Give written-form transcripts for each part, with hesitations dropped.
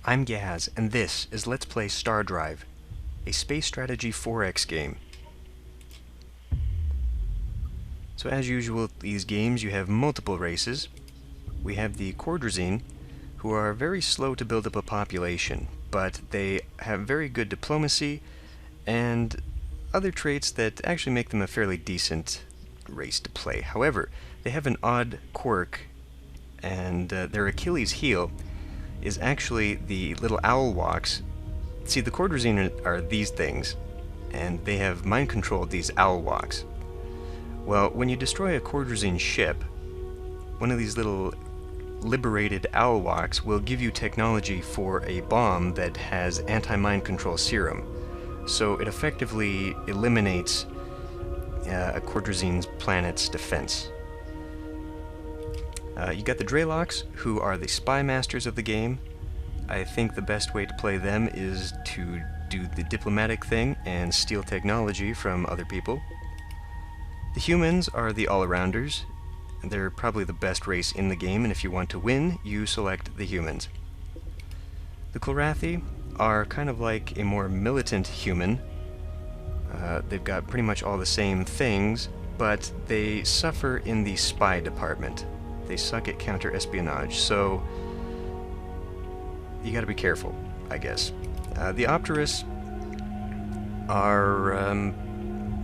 I'm Gaz, and this is Let's Play StarDrive, a space strategy 4X game. So as usual with these games, you have multiple races. We have the Cordrazine, who are very slow to build up a population, but they have very good diplomacy and other traits that actually make them a fairly decent race to play. However, they have an odd quirk, and their Achilles heel is actually the little owl walks. See, the Cordrazine are these things, and they have mind-controlled these owl walks. Well, when you destroy a Cordrazine ship, one of these little liberated owl walks will give you technology for a bomb that has anti-mind control serum. So it effectively eliminates a Cordrazine's planet's defense. You got the Draylocks, who are the spy masters of the game. I think the best way to play them is to do the diplomatic thing and steal technology from other people. The humans are the all-arounders. They're probably the best race in the game, and if you want to win, you select the humans. The Cordrazine are kind of like a more militant human. They've got pretty much all the same things, but they suffer in the spy department. They suck at counter-espionage, so you gotta be careful, I guess. The Opterists are,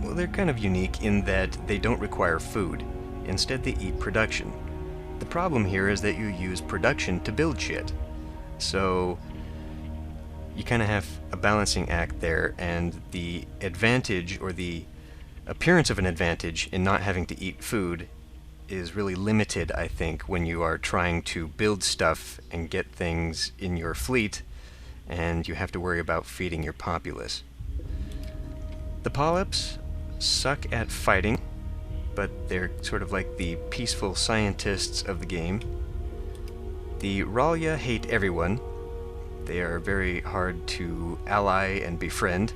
well, they're kind of unique in that they don't require food. Instead, they eat production. The problem here is that you use production to build shit. So you kind of have a balancing act there, and the advantage, or the appearance of an advantage in not having to eat food is really limited, I think, when you are trying to build stuff and get things in your fleet, and you have to worry about feeding your populace. The Polyps suck at fighting, but they're sort of like the peaceful scientists of the game. The Ralya hate everyone. They are very hard to ally and befriend.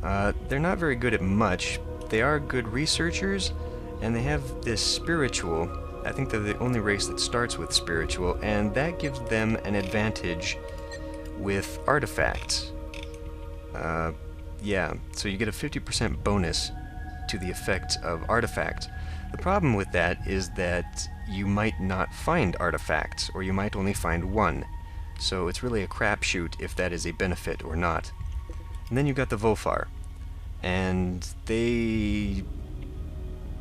They're not very good at much. They are good researchers, and they have this spiritual. I think they're the only race that starts with spiritual, and that gives them an advantage with artifacts. Yeah, so you get a 50% bonus to the effects of artifacts. The problem with that is that you might not find artifacts, or you might only find one. So it's really a crapshoot if that is a benefit or not. And then you've got the Volfar, and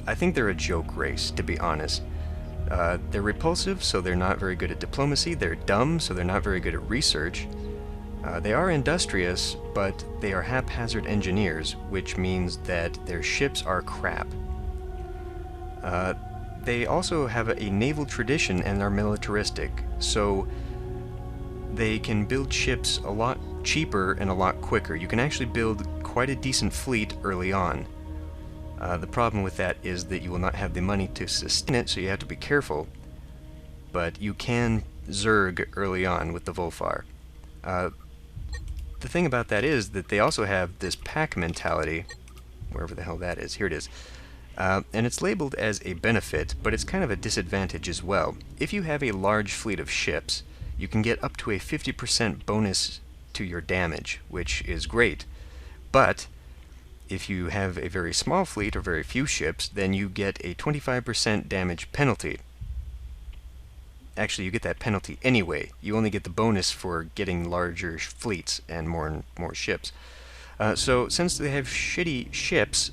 I think they're a joke race, to be honest. They're repulsive, so they're not very good at diplomacy. They're dumb, so they're not very good at research. They are industrious, but they are haphazard engineers, which means that their ships are crap. They also have a naval tradition and are militaristic, so they can build ships a lot cheaper and a lot quicker. You can actually build quite a decent fleet early on. The problem with that is that you will not have the money to sustain it, so you have to be careful. But you can zerg early on with the Volfar. The thing about that is that they also have this pack mentality, wherever the hell that is. Here it is. And it's labeled as a benefit, but it's kind of a disadvantage as well. If you have a large fleet of ships, you can get up to a 50% bonus to your damage, which is great. But if you have a very small fleet or very few ships, then you get a 25% damage penalty. Actually, you get that penalty anyway. You only get the bonus for getting larger fleets and more ships. So since they have shitty ships,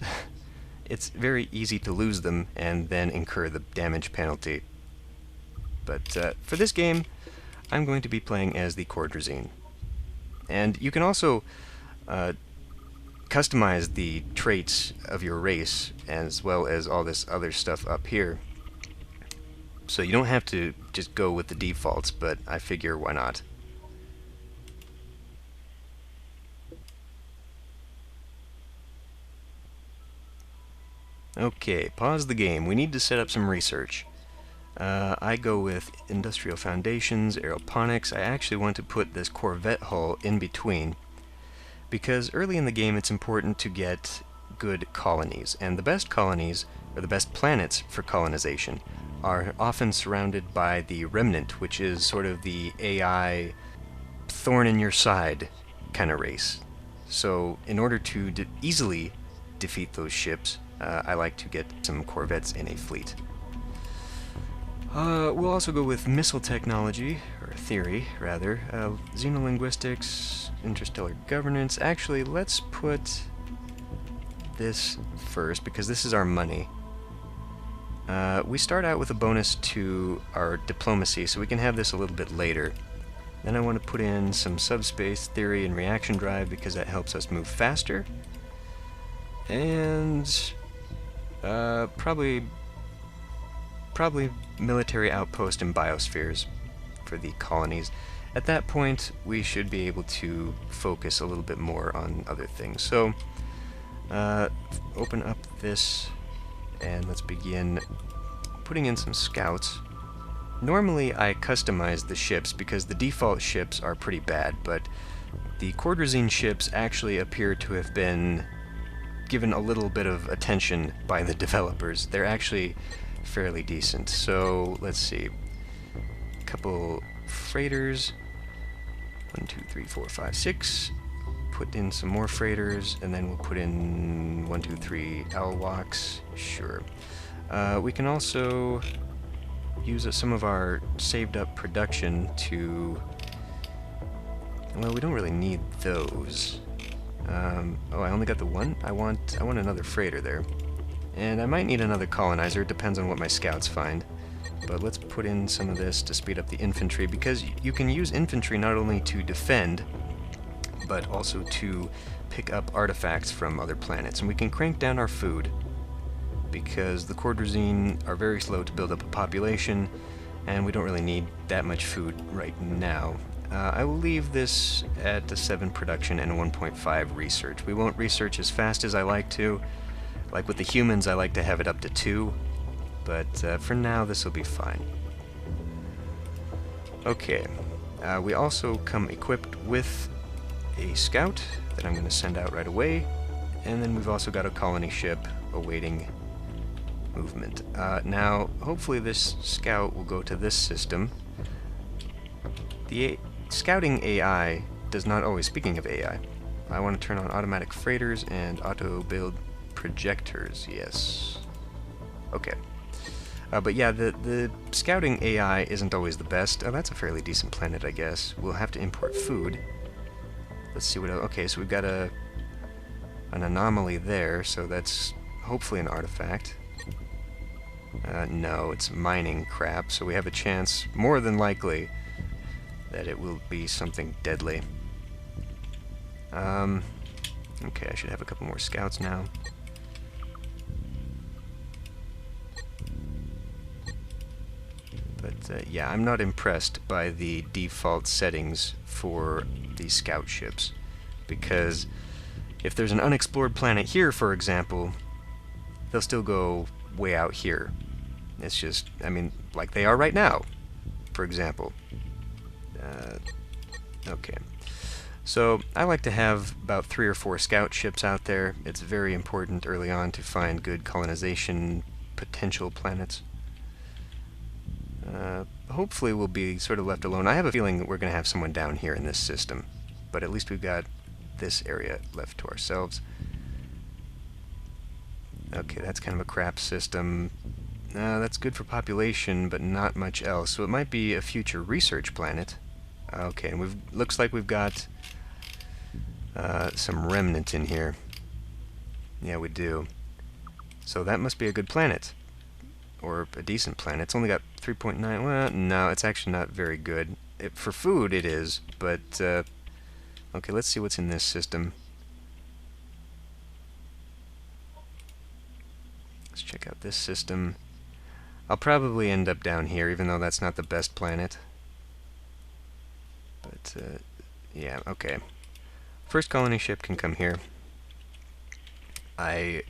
it's very easy to lose them and then incur the damage penalty. But for this game, I'm going to be playing as the Cordrazine. And you can also customize the traits of your race, as well as all this other stuff up here. So you don't have to just go with the defaults, but I figure why not. Okay, pause the game. We need to set up some research. I go with industrial foundations, aeroponics. I actually want to put this Corvette hull in between, because early in the game it's important to get good colonies, and the best colonies, or the best planets for colonization, are often surrounded by the remnant, which is sort of the AI thorn in your side kind of race. So in order to easily defeat those ships, I like to get some corvettes in a fleet. We'll also go with missile technology, or theory, rather. Xenolinguistics, interstellar governance. Actually, let's put this first, because this is our money. We start out with a bonus to our diplomacy, so we can have this a little bit later. Then I want to put in some subspace theory and reaction drive, because that helps us move faster. And probably military outpost and biospheres for the colonies. At that point, we should be able to focus a little bit more on other things. So, open up this, and let's begin putting in some scouts. Normally, I customize the ships because the default ships are pretty bad, but the Cordrazine ships actually appear to have been given a little bit of attention by the developers. They're actually fairly decent. So let's see, a couple freighters, 1, 2, 3, 4, 5, 6. Put in some more freighters, and then we'll put in 1, 2, 3 L-walks. Sure. We can also use some of our saved up production to, well, we don't really need those. Oh, I only got the one? I want another freighter there. And I might need another colonizer, it depends on what my scouts find. But let's put in some of this to speed up the infantry, because you can use infantry not only to defend, but also to pick up artifacts from other planets. And we can crank down our food, because the Cordrazine are very slow to build up a population, and we don't really need that much food right now. I will leave this at a 7 production and a 1.5 research. We won't research as fast as I like to. Like with the humans, I like to have it up to 2, but for now this will be fine. Okay, we also come equipped with a scout that I'm going to send out right away, and then we've also got a colony ship awaiting movement. Now, hopefully this scout will go to this system. The scouting AI does not always, speaking of AI, I want to turn on automatic freighters and auto-build projectors, yes. Okay. But yeah, the scouting AI isn't always the best. Oh, that's a fairly decent planet, I guess. We'll have to import food. Let's see what else. Okay, so we've got an anomaly there, so that's hopefully an artifact. No, it's mining crap, so we have a chance, more than likely, that it will be something deadly. Okay, I should have a couple more scouts now. But yeah, I'm not impressed by the default settings for these scout ships, because if there's an unexplored planet here, for example, they'll still go way out here. It's just, I mean, like they are right now, for example. Okay. So, I like to have about 3 or 4 scout ships out there. It's very important early on to find good colonization potential planets. Hopefully we'll be sort of left alone. I have a feeling that we're going to have someone down here in this system, but at least we've got this area left to ourselves. Okay, that's kind of a crap system. That's good for population, but not much else. So it might be a future research planet. Okay, and looks like we've got some remnant in here. Yeah, we do. So that must be a good planet. Or a decent planet. It's only got 3.9. Well, no, it's actually not very good. For food, it is, but okay, let's see what's in this system. Let's check out this system. I'll probably end up down here, even though that's not the best planet. But, yeah, okay. First colony ship can come here. I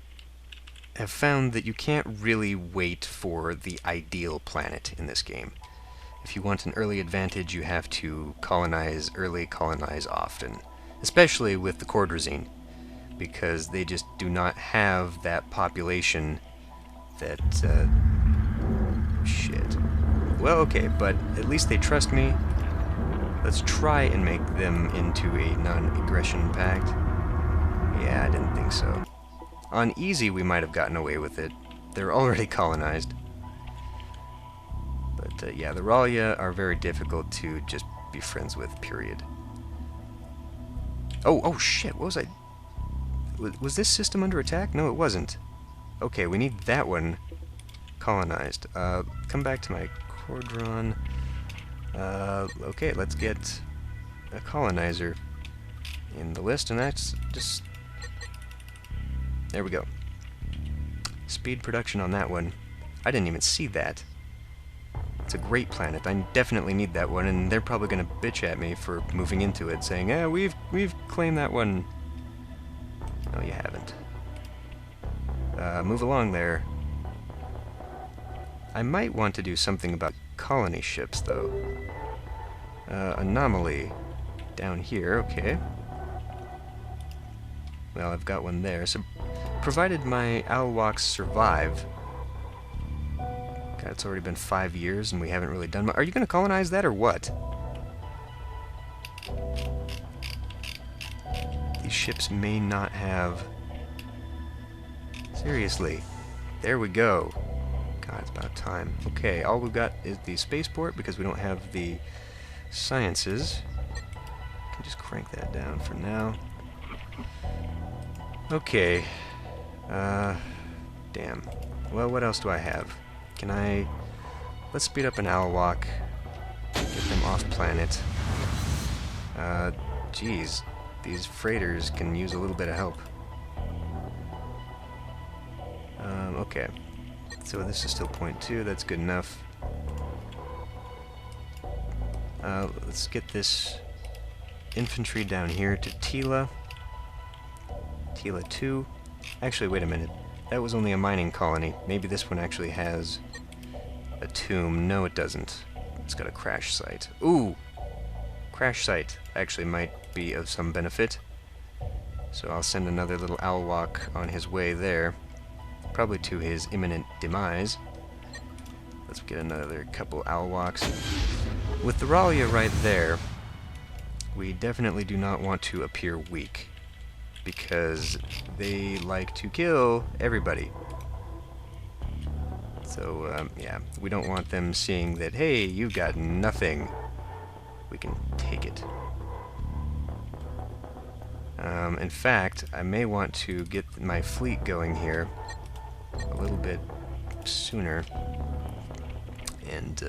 have found that you can't really wait for the ideal planet in this game. If you want an early advantage, you have to colonize early, colonize often. Especially with the Cordrazine, because they just do not have that population that, shit. Well, okay, but at least they trust me. Let's try and make them into a non-aggression pact. Yeah, I didn't think so. On easy, we might have gotten away with it. They're already colonized. But yeah, the Ralia are very difficult to just be friends with, period. Oh shit, what was I... Was this system under attack? No, it wasn't. Okay, we need that one colonized. Come back to my Cordrazine. Okay, let's get a colonizer in the list, and that's just... There we go. Speed production on that one. I didn't even see that. It's a great planet. I definitely need that one, and they're probably going to bitch at me for moving into it, saying, "Eh, we've claimed that one." No, you haven't. Move along there. I might want to do something about colony ships, though. Anomaly. Down here, okay. Well, I've got one there, so... Provided my Alwalks survive... God, it's already been 5 years, and we haven't really done much. Are you going to colonize that, or what? These ships may not have... Seriously. There we go. God, it's about time. Okay, all we've got is the spaceport, because we don't have the sciences. I can just crank that down for now. Okay. Damn. Well, what else do I have? Can I... Let's speed up an Alwalk. Get them off planet. Geez. These freighters can use a little bit of help. Okay. So this is still point 2. That's good enough. Let's get this infantry down here to Tila. Tila 2. Actually, wait a minute. That was only a mining colony. Maybe this one actually has a tomb. No, it doesn't. It's got a crash site. Ooh! Crash site actually might be of some benefit. So I'll send another little Alwalk on his way there. Probably to his imminent demise. Let's get another couple Alwalks. With the Ralia right there, we definitely do not want to appear weak, because they like to kill everybody. So, yeah, we don't want them seeing that, hey, you've got nothing. We can take it. In fact, I may want to get my fleet going here a little bit sooner. And,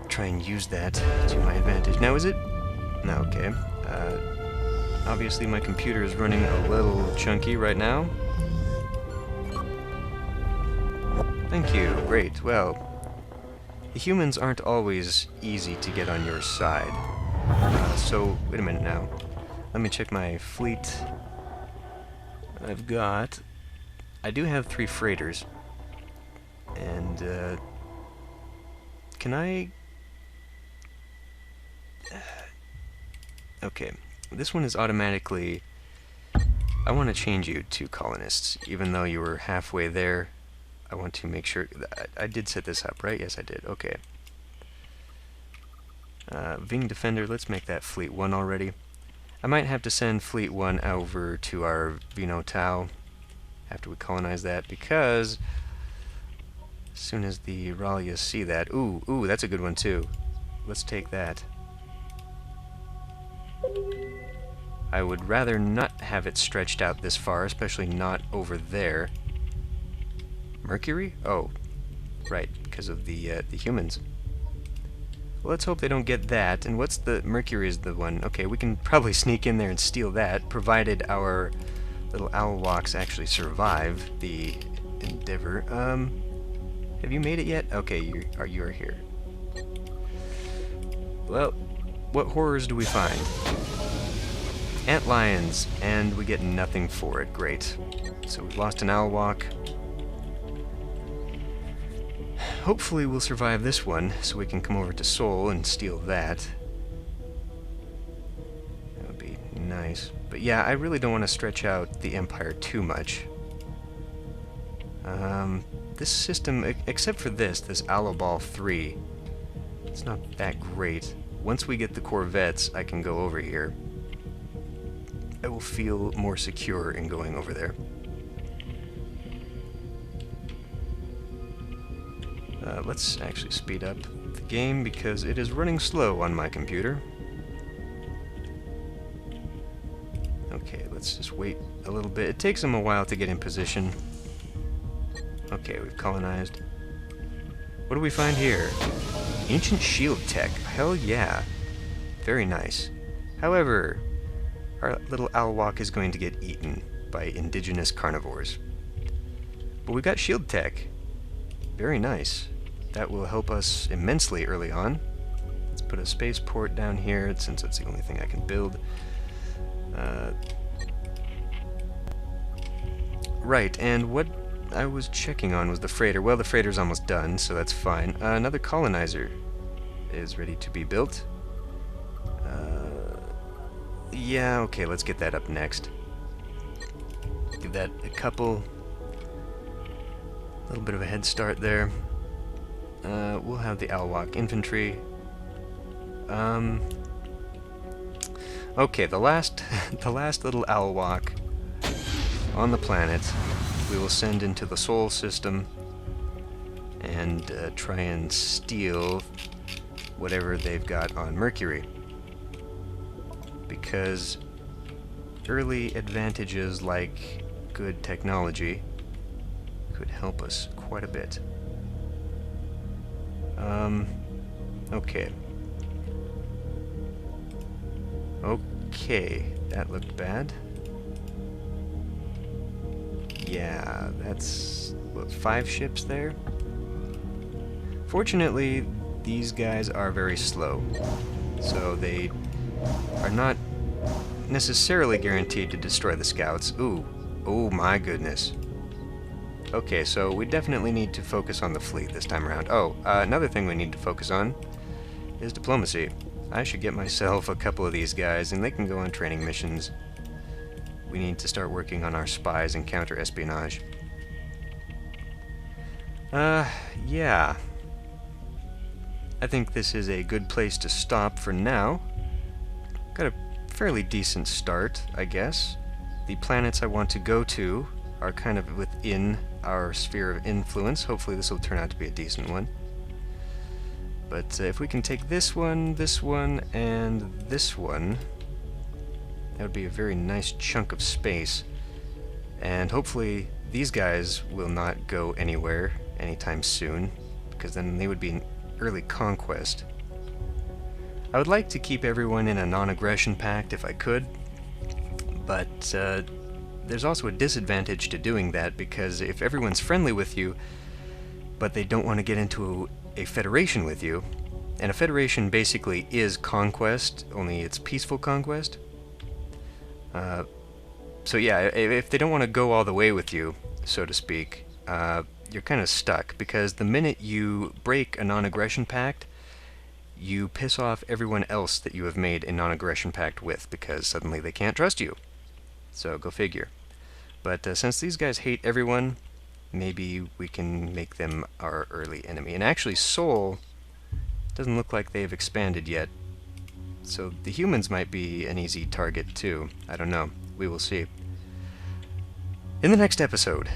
try and use that to my advantage. Now, is it? No, okay. Obviously, my computer is running a little chunky right now. Thank you. Great. Well, the humans aren't always easy to get on your side. So, wait a minute now. Let me check my fleet. I do have 3 freighters. And, can I... Okay, this one is automatically... I want to change you to colonists, even though you were halfway there. I want to make sure... I did set this up, right? Yes, I did. Okay. Ving Defender, let's make that Fleet 1 already. I might have to send Fleet 1 over to our Vino Tau after we colonize that, because as soon as the Ralia see that... Ooh, that's a good one, too. Let's take that. I would rather not have it stretched out this far, especially not over there. Mercury? Oh, right, because of the humans. Well, let's hope they don't get that. And what's the... Mercury is the one. Okay, we can probably sneak in there and steal that, provided our little Alwalks actually survive the endeavor. Have you made it yet? Okay, you are here. Well, what horrors do we find? Antlions, and we get nothing for it. Great. So we've lost an Alwalk. Hopefully we'll survive this one, so we can come over to Seoul and steal that. That would be nice. But yeah, I really don't want to stretch out the Empire too much. this system, except for this Allo Ball 3, it's not that great. Once we get the Corvettes, I can go over here. I will feel more secure in going over there. Let's actually speed up the game because it is running slow on my computer. Okay, let's just wait a little bit. It takes them a while to get in position. Okay, we've colonized. What do we find here? Ancient shield tech. Hell yeah. Very nice. However, our little Alwalk is going to get eaten by indigenous carnivores. But we got shield tech. Very nice. That will help us immensely early on. Let's put a spaceport down here, since it's the only thing I can build. Right, and what I was checking on was the freighter. Well, the freighter's almost done, so that's fine. Another colonizer is ready to be built. Yeah, okay, let's get that up next. Give that a little bit of a head start there. We'll have the Alwalk infantry. Okay, the last little Alwalk on the planet we will send into the Sol system and try and steal whatever they've got on Mercury. Because early advantages like good technology could help us quite a bit. Okay. Okay, that looked bad. Yeah, that's, what, 5 ships there? Fortunately, these guys are very slow, so they are not necessarily guaranteed to destroy the scouts. Ooh, oh my goodness. Okay, so we definitely need to focus on the fleet this time around. Oh, another thing we need to focus on is diplomacy. I should get myself a couple of these guys, and they can go on training missions. We need to start working on our spies and counter-espionage. Yeah. I think this is a good place to stop for now. Got a fairly decent start, I guess. The planets I want to go to are kind of within our sphere of influence. Hopefully this will turn out to be a decent one. But if we can take this one, and this one, that would be a very nice chunk of space. And hopefully these guys will not go anywhere anytime soon, because then they would be an early conquest. I would like to keep everyone in a non-aggression pact if I could, but there's also a disadvantage to doing that, because if everyone's friendly with you, but they don't want to get into a federation with you, and a federation basically is conquest, only it's peaceful conquest. So yeah, if they don't want to go all the way with you, so to speak, you're kind of stuck, because the minute you break a non-aggression pact, you piss off everyone else that you have made a non-aggression pact with, because suddenly they can't trust you. So go figure. But since these guys hate everyone, maybe we can make them our early enemy. And actually, Sol doesn't look like they've expanded yet. So the humans might be an easy target too. I don't know. We will see. In the next episode,